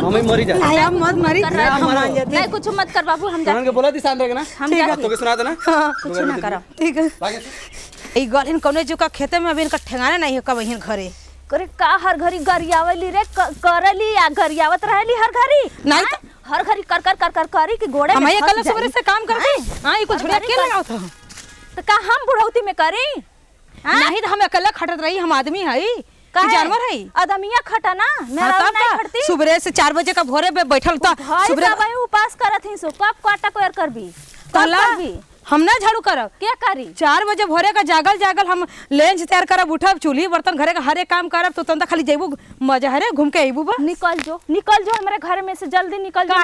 हमें मरी जा नहीं हम मत मरी नहीं कुछ मत कर बाबू हम तुरंत के बोला थी शांत रहेगा ना हम तो के सुना देना कुछ ना करो ठीक है ई गलिन कौने जो का खेते में अभी इनका ठेगाना नहीं है कब बहिन घरे करे का हर घड़ी गरियावली रे करली या गरियावत रहली हर घड़ी नहीं हर घड़ी कर कर कर कर करी कि घोड़े हम ये कल सुबह से काम करते हां ये कुछ झुड़िया के लगाओ था तो का हम बुढ़ौती में करी नहीं तो हम अकेला खटत रही हम आदमी हई कि जानवर हई आदमिया खटा ना मेरा नहीं खटती सुबह से 4 बजे का भोरे पे बैठल था सुबह भाई उपास करत ही सो कब काटा कोयर करबी तला हम ना झाड़ू करब क्या करी 4 बजे भोरे का जागल हम लेंच तैयार करब उठब चूल्ही बर्तन घरे का हर एक काम करब तो तंदा खाली जेबू मजा हरे घूम के आईबू बा निकल जो हमारे घर में से जल्दी निकल जा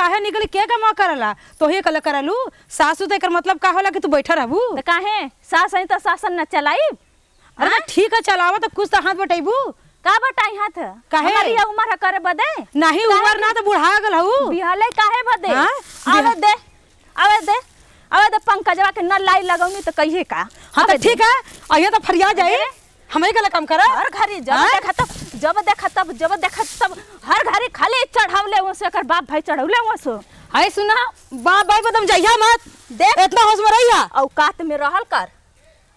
काहे निकली के काम करला तो ही कल करलू सासू तो एकर मतलब का होला कि तू बैठा रहबू तो काहे सास है तो शासन न चलाई अरे ठीक है चलावा तो कुछ तो हाथ बटाइबू का बटाई हाथ काहे हमारी उम्र करे बदे नहीं उम्र ना तो बुढ़ा गल हऊ बिहाले काहे बदे आवे दे पंकजवा के न लाई लगौनी तो कहिए का हां तो ठीक है आइए तो फरिया जाए हमें कल काम करा हर घरी जब देखा तब हर घरी खाली चढ़ावले वो से कर बाप भाई चढ़ावले वो सो हाय सुना बाप भाई बदम जाइया मत देख इतना होश में रहिया औकात में रहल कर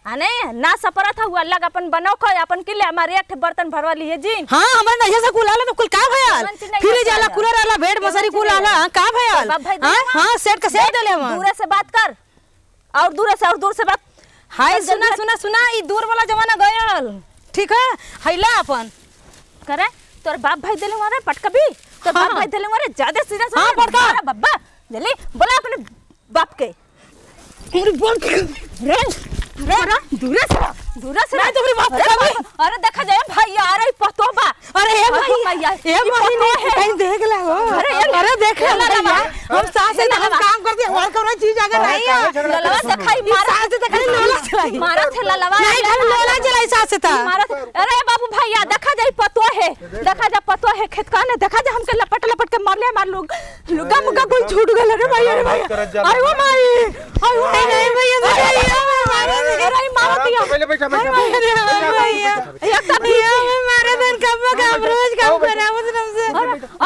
आने ना सपरा था हुआ लग अपन बनाओ खो अपन के लिए हमारे एक बर्तन भरवा लिए जी हां हमरा नहीं से कुल आला तो कुल का भयाल फिर जाला कूलर आला बेड मसारी कुल आला का भयाल हां सेट का सेट देले हम दूर से बात कर और दूर से बात हाय सुना ई दूर वाला जमाना गयल ठीक है हैला अपन करे तोर बाप भाई देले मारे पटकबी तो बाप भाई देले मारे ज्यादा सीधा हां पटका बब्बा जल्दी बोला अपने बाप के अरे बोल रे दूर से नहीं तुम्हारी बात कर अरे देखा जाए भाई आ रही पतोबा अरे ए भाई कहीं देख ले हो अरे देख ले हम सास से हम काम करते हमार कोनो चीज अगर नहीं है ललवा दिखाई मारा सास से खाली लोला चलाई मारा थे ललवा नहीं खाली लोला चलाई सास से मारा अरे बाबू भैया देखा जाए पतो है खेत का ने देखा जा हमके लपट के मार ले मार लोग लुगा मुगा कोई छूट गल रे भाई अरे भाई अरे वो माई अरे नहीं भैया अरे मारतिया पहले बैठा भैया एक तो मारे दिन कब काम रोज काम करावत हमसे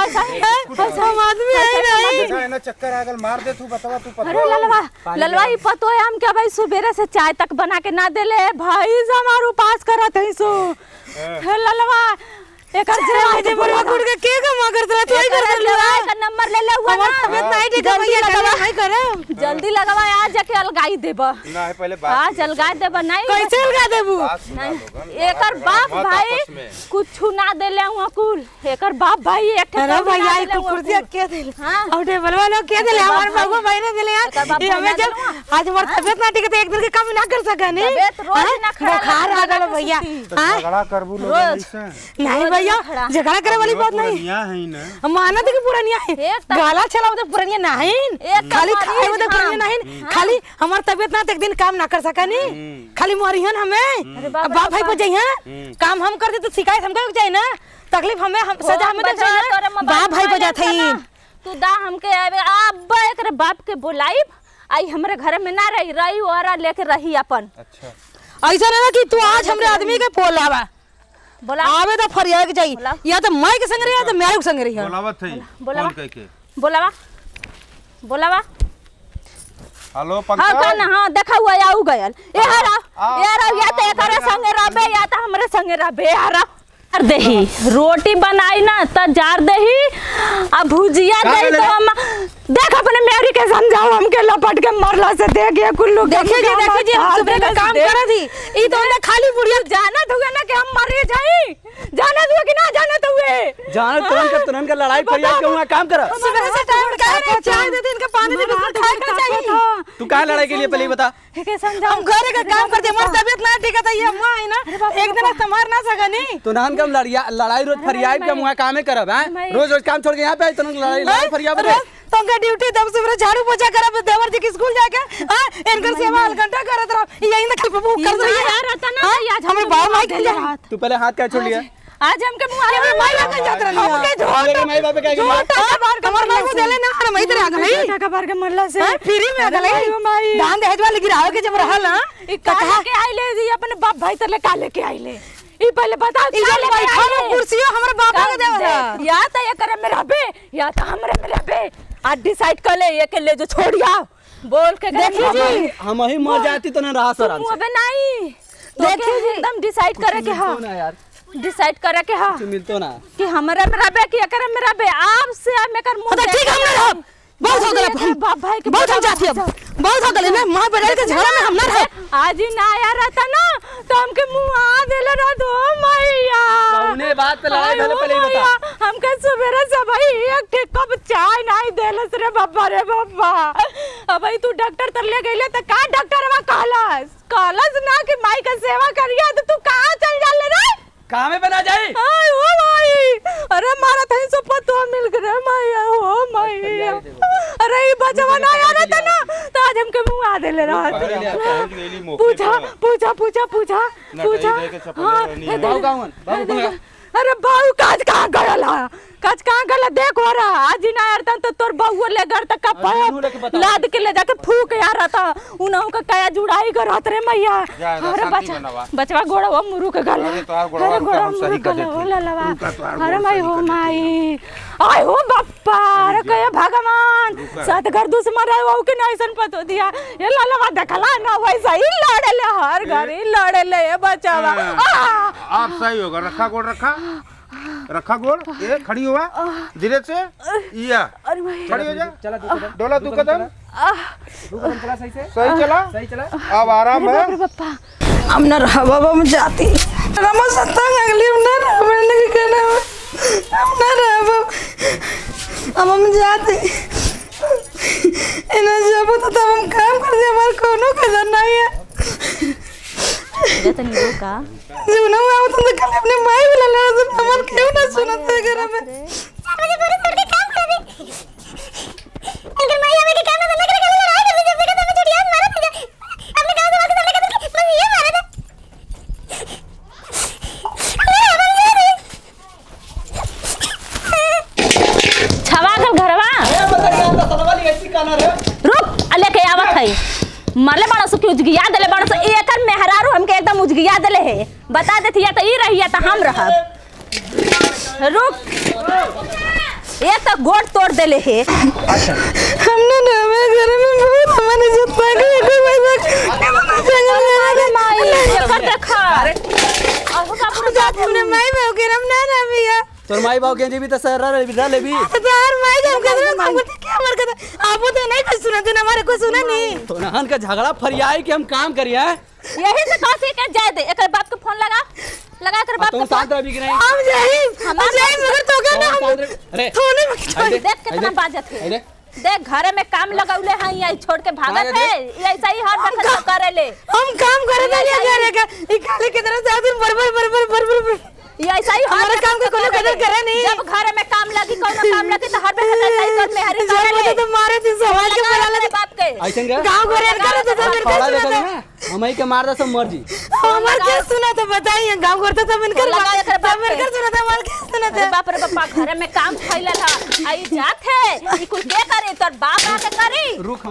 ऐसा आदमी है ना चक्कर आ गल मार दे तू बतावा तू पतो अरे ललवा ही पतो है हम क्या भाई सुबेरे से चाय तक बना के ना देले भाई हमार उपास करत है सो ललवा एकर जे बड़ा गुड़ के कमा करत रहा तू कर ललवा का नंबर ले ले हुआ ना तबियत नहीं ठीक है भैया दवा नहीं करे जल्दी लगावा आ जाके अलगाई देबा ना है पहले बात आज अलगाई देबा नहीं कैसे अलगा देबू नहीं एकर बाप भाई कुछ ना देले हुआ कुल एकर बाप भाई एक अरे भैया ई कुर्सिया के देले हां और टेबल वाला के देले हमार बाबू भाई ने देले यार ये हमें जब आज हमार तबियत ना ठीक है तो एक दिन के काम ना कर सका नहीं तबियत रोज ना खड़ा बुखार आ गल भैया हां झगड़ा करबू लोग से नहीं भैया झगड़ा करे वाली बात नहीं है ही ना मानत की पुरानिया है गाला चलाओ तो पुरानिया नहीं खाली खाए तो पुरानिया नहीं खाली हमार तबियत ना एक दिन काम ना कर सका नहीं खाली मरिहन हमें बाप भाई को जाइए काम हम कर दे तो शिकायत हमको जाए ना तकलीफ हमें सजा हमें दे ना बाप भाई को जात है तू दा हमके अब एकरे बाप के बुलाई आई हमरे घर में ना रही और लेके रही अपन अच्छा ऐसा ना कि तू आज हमरे आदमी के बोलावा बोला आवे तो फरियाद के जाई या तो मैं के संग रही या तो मेरे के संग रही बोलावत है बोलावा कह के बोलावा हेलो पंकज हां ना हां देखा हुआ आऊ गयल ए हरा या तो एकरे संग रहबे या तो हमरे संग रहबे हरा कर देही रोटी बनाई ना त जार देही आ भुजिया देही तो हम देख अपने मेरी के समझाओ हमके लपट के मरला से देख ये कुल्लू देखिए हम सुबह का काम कर थी ई तो ना खाली बुढ़िया जाना हुए ना कि हम मर जाई जाना हुए कि ना जाना हुए जाना तुरंत का लड़ाई फरियाद क्यों ना काम कर सुबह से टाइम का है चाय दे दिन का पानी दे बिस्कुट खाए का चाहिए तू कहां लड़ाई के लिए पहले बता के समझाओ हम घर का काम करते हमारी तबीयत ना ठीक है ये मां है ना एक दिन संभार ना सका नहीं तो नान कम लड़ाई रोज फरियाद के मुआ कामे करब हैं रोज काम छोड़ के यहां पे आई तो लड़ाई फरियाद तो का ड्यूटी दब सुबह झाड़ू पोछा करब देवर जी के स्कूल जाके हां इनकर सेवा घंटा करत रहो यही ना खपबू कर दो यार रहता ना आज हमें बाप माई के हाथ तू पहले हाथ का छोड़ लिया आज हमके मुंह अरे माई लगा जात रही हमके झोल माई बाप के हमार माई को देले ना हम इधर आ गई का बार के मरला से फ्री में आ गई दान दहेज वाले गिरावे के जब रहल ना कहा के आइले जी अपने बाप भाई तले काले के आइले ई पहले बता ई बैठा कुर्सियो हमर बाप के देवला या त एकर हमरे में रहबे या तो हमरे में रहबे। आज डिसाइड कर ले ये के ले जो छोड़िया बोल के देखिए जी हम ही मर जाती तो ना रहा सर मुंह पे नहीं देखिए एकदम डिसाइड करे के हां ना यार डिसाइड करे के हां कुछ मिलतो ना कि हमरे में रहबे कि एकरे में रहबे आप से हम एकर मुंह ठीक है हम रह बहुत हो गया बाप भाई के बहुत हम जाती अब बहुत हो गए ना मां बेटा के झगड़ा में हम ना रहे आज ही ना आया रहता ना तो हमके मुंह आ देले रह दो मैया कौने बात पे लड़ाई भले पहले ही बता हमके सवेरे से भाई एक ठे कप चाय नहीं देलस रे बाबा अब भाई तू डॉक्टर तर ले गइले त का डॉक्टरवा कहलस ना कि माई का सेवा करिया तो तू कहां चल जाले रे कहां में बना जाए आय ओ भाई अरे मारा थई सो पतो मिल गए मैया हो मैया अरे ई बचवा ना आ रहा था ना तो आज हमके मुंह आ देले रहा पूछा हां बाबू अरे बाबू काज कहां गला देख हो रहा आज ही ना यार तो तोर बहू ले घर तक का लाद के ले जाके फूक यार था उनहु का काया जुड़ाई करत रे मैया अरे बचवा गोड़ा वो मुरु के गला अरे गोड़ा मुरु के गला लवा अरे माई हो माई आय हो बाप्पा अरे कहे भगवान सात घर दुश्मन है वो के नैसन पतो दिया ये ललवा देखला ना वैसा ही लड़े ले हर घर ही लड़े ले ये बचावा आप सही होगा रखा गोड़ ये खड़ी हुआ धीरे से या खड़ी हो जा चला डोला दो कदम चला सही चला अब आराम है हम ना रहा बाबा हम जाती रमा सत्तांग अगली हम ना रहा मैंने के कहना हम ना रहा बाबा हम जाते इन्हें जब तो तब हम काम कर दे हमारे कोनो कदर नहीं है जतन वो का जीवन में आओ तो कल अपने माई भी लड़ा तो हमन क्यों ना सुनते घर में मुझे पूरी छोड़ के काम कर रही अगर माई हमें के काम में लग रहा है लड़ाई कर ली जब तक मैं छुड़िया मारा था अपने गांव से वापस लगा था बस ये मारा था छवा कर घरवा रुक अले के आवत है मरले बड़ा सु उजगिया देले बड़ा सु एकर मेहरारू हमके एकदम उजगिया देले है बता देती या तो ई रहिया तो हम रहब रुक ये तो गोड़ तोड़ देले है हमने ना मेरे घर में बहुत हमारे इज्जत पा गई कोई अरे माई एकर देखा अरे अहो का पूरा बात हमने माई बाबू के हम ना ना भैया तोर माई बाबू के भी तो सर ले भी यार माई जब कहते हैं हम क्या मर कहता आप तो नहीं कुछ सुनते ना हमारे को सुना नहीं तो नहन का झगड़ा फरियाई कि हम काम करिए यही से कौसे के जाए दे एकर बाप के फोन लगा कर बाप तुम शांत रही कि नहीं हम जाई मगर तो का ना अरे थोने में देख कितना बाजत है देख घरे में काम लगौले हैं यही छोड़ के भागत है ऐसा ही हर वक्त करे ले हम काम करे ना घरे का ई खाली की तरह से दिन बरबर ये ऐसा ही हमारा काम का कोनो कदर करे नहीं जब घर में काम लगी कोनो काम लगी तो हर वक्त ऐसा ही कर मेहरी करे ले तो मारे दिन समाज के बुला ले बाप के ऐसे का गांव घरे करे तो सब खड़ा देखो ना हम ही के मार दे सब मर्जी हमार के सुना तो बताइए गांव घर तो सब इनकर लगा कर बाप इनकर सुना था हमार के सुना था बाप रे बाप घर में काम फैला था आई जात है ई कुल के करे तोर बाप आके करी रुक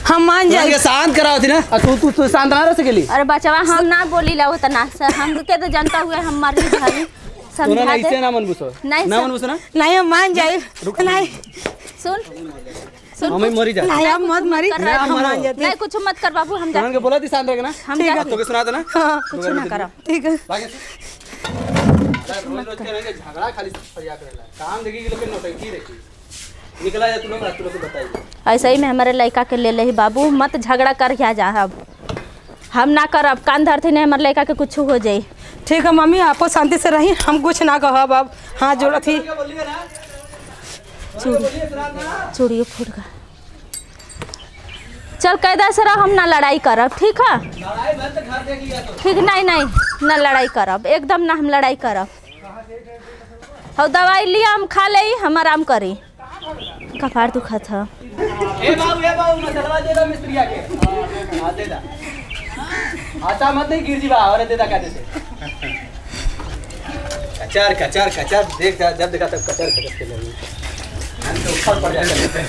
हम मान जाए शांत कराओ थी ना तू शांत ना रह सकेली अरे बचवा हम ना बोली ला होता ना सर हम के तो जनता हुए हम मर गई समझा दे ऐसे ना मन बुसो नहीं ना मन बुसो ना नहीं हम मान जाए नहीं सुन हमें मरी जा नहीं हम मत मारी हम मान जाते नहीं कुछ मत कर बाबू हम जा के बोला थी शांत रहना हम जा तो के सुना दे ना कुछ ना करो ठीक है रोज के झगड़ा खाली फरिया करेला काम देखी कि लोग नौटंकी देखी निकला जा तू लोग बताइए ऐसे ही में हमारे लड़का के ले ही बाबू मत झगड़ा कर क्या जा अब हम ना करब कान धरती नहीं हमारे लड़का के कुछ हो जाए ठीक है मम्मी आपको शांति से रही हम कुछ ना कहब अब हाथ जोड़ा थी चूड़ियों फूट गया चल कैदा से हम ना लड़ाई करब ठीक है ठीक नहीं ना लड़ाई करब एकदम ना हम लड़ाई करब हो दवाई लिया हम खा ले हम आराम करी कपार दुखा था ए बाबू मसलवा दे दो मिस्त्रिया के हां दे दा आटा मत नहीं गिर जी बा और दे दा का दे कचर देख जब देखा तब कचर के लगी हम तो ऊपर पड़ जाते